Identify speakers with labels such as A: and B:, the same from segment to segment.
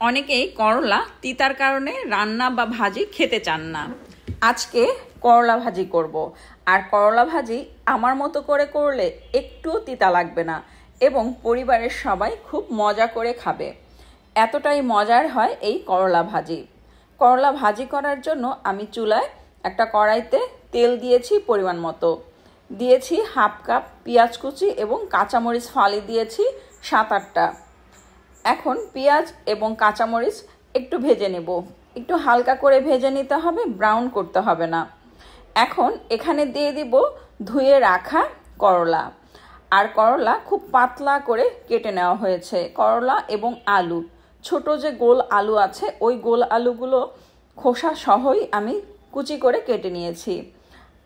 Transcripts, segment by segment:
A: অনেকেই করলা তিতার কারণে রান্না বা ভাজি খেতে চান না। আজকে করলা ভাজি করব। আর করলা ভাজি আমার মতো করে করলে একটুও তিতা লাগবে না এবং পরিবারের সবাই খুব মজা করে খাবে। এতটাই মজার হয় এই করলা ভাজি। করলা ভাজি করার জন্য আমি চুলায় একটা কড়াইতে তেল দিয়েছি পরিমাণ মতো, দিয়েছি হাফ কাপ পেঁয়াজ কুচি এবং কাঁচামরিচ ফালি দিয়েছি 7-8টা। এখন পেঁয়াজ এবং কাঁচামরিচ একটু ভেজে নেব, একটু হালকা করে ভেজে নিতে হবে, ব্রাউন করতে হবে না। এখন এখানে দিয়ে দিব ধুয়ে রাখা করলা। আর করলা খুব পাতলা করে কেটে নেওয়া হয়েছে। করলা এবং আলু, ছোট যে গোল আলু আছে ওই গোল আলুগুলো খোসা সহই আমি কুচি করে কেটে নিয়েছি।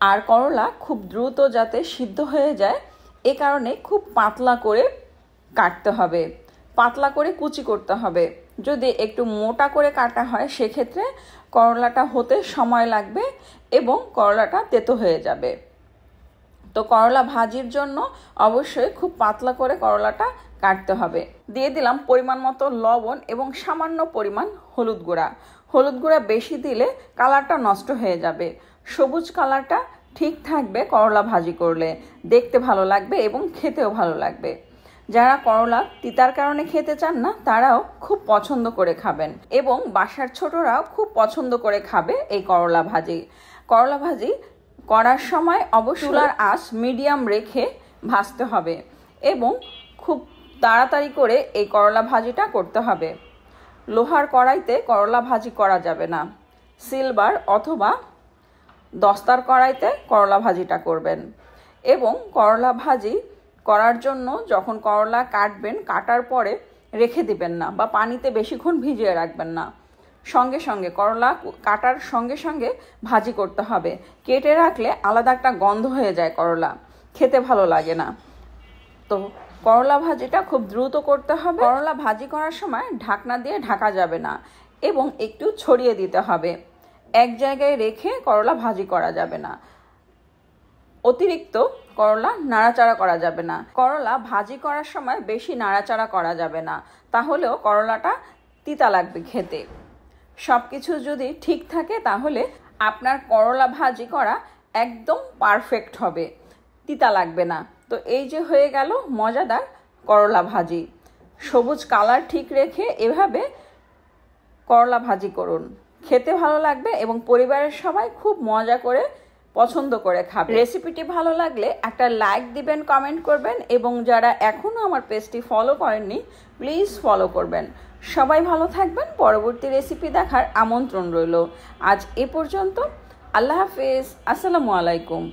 A: আর করলা খুব দ্রুত যাতে সিদ্ধ হয়ে যায় এ কারণে খুব পাতলা করে কাটতে হবে, পাতলা করে কুচি করতে হবে। যদি একটু মোটা করে কাটা হয় সেক্ষেত্রে করলাটা হতে সময় লাগবে এবং করলাটা তেতো হয়ে যাবে। তো করলা ভাজির জন্য অবশ্যই খুব পাতলা করে করলাটা কাটতে হবে। দিয়ে দিলাম পরিমাণ মতো লবণ এবং সামান্য পরিমাণ হলুদ গুঁড়া। হলুদ গুঁড়া বেশি দিলে কালারটা নষ্ট হয়ে যাবে। সবুজ কালারটা ঠিক থাকবে করলা ভাজি করলে, দেখতে ভালো লাগবে এবং খেতেও ভালো লাগবে। যারা করলা তিতার কারণে খেতে চান না তারাও খুব পছন্দ করে খাবেন এবং বাসার ছোটরাও খুব পছন্দ করে খাবে এই করলা ভাজি। করলা ভাজি করার সময় অবশ্যই চুলার আঁচ মিডিয়াম রেখে ভাজতে হবে এবং খুব তাড়াতাড়ি করে এই করলা ভাজিটা করতে হবে। লোহার কড়াইতে করলা ভাজি করা যাবে না, সিলভার অথবা দস্তার কড়াইতে করলা ভাজিটা করবেন। এবং করলা ভাজি করার জন্য যখন করলা কাটবেন, কাটার পরে রেখে দিবেন না বা পানিতে বেশিক্ষণ ভিজিয়ে রাখবেন না। সঙ্গে সঙ্গে করলা কাটার সঙ্গে সঙ্গে ভাজি করতে হবে। কেটে রাখলে আলাদা একটা গন্ধ হয়ে যায়, করলা খেতে ভালো লাগে না। তো করলা ভাজিটা খুব দ্রুত করতে হবে। করলা ভাজি করার সময় ঢাকনা দিয়ে ঢাকা যাবে না এবং একটু ছড়িয়ে দিতে হবে। এক জায়গায় রেখে করলা ভাজি করা যাবে না। অতিরিক্ত করলা নাড়াচাড়া করা যাবে না। করলা ভাজি করার সময় বেশি নাড়াচাড়া করা যাবে না, তাহলেও করলাটা তিতা লাগবে খেতে। সব কিছু যদি ঠিক থাকে তাহলে আপনার করলা ভাজি করা একদম পারফেক্ট হবে, তিতা লাগবে না। তো এই যে হয়ে গেল মজাদার করলা ভাজি। সবুজ কালার ঠিক রেখে এভাবে করলা ভাজি করুন, খেতে ভালো লাগবে এবং পরিবারের সবাই খুব মজা করে পছন্দ করে খাবে। রেসিপিটি ভালো লাগলে একটা লাইক দিবেন, কমেন্ট করবেন এবং যারা এখনও আমার পেজটি ফলো করেননি প্লিজ ফলো করবেন। সবাই ভালো থাকবেন। পরবর্তী রেসিপি দেখার আমন্ত্রণ রইল। আজ এ পর্যন্ত। আল্লাহ হাফেজ। আসসালামু আলাইকুম।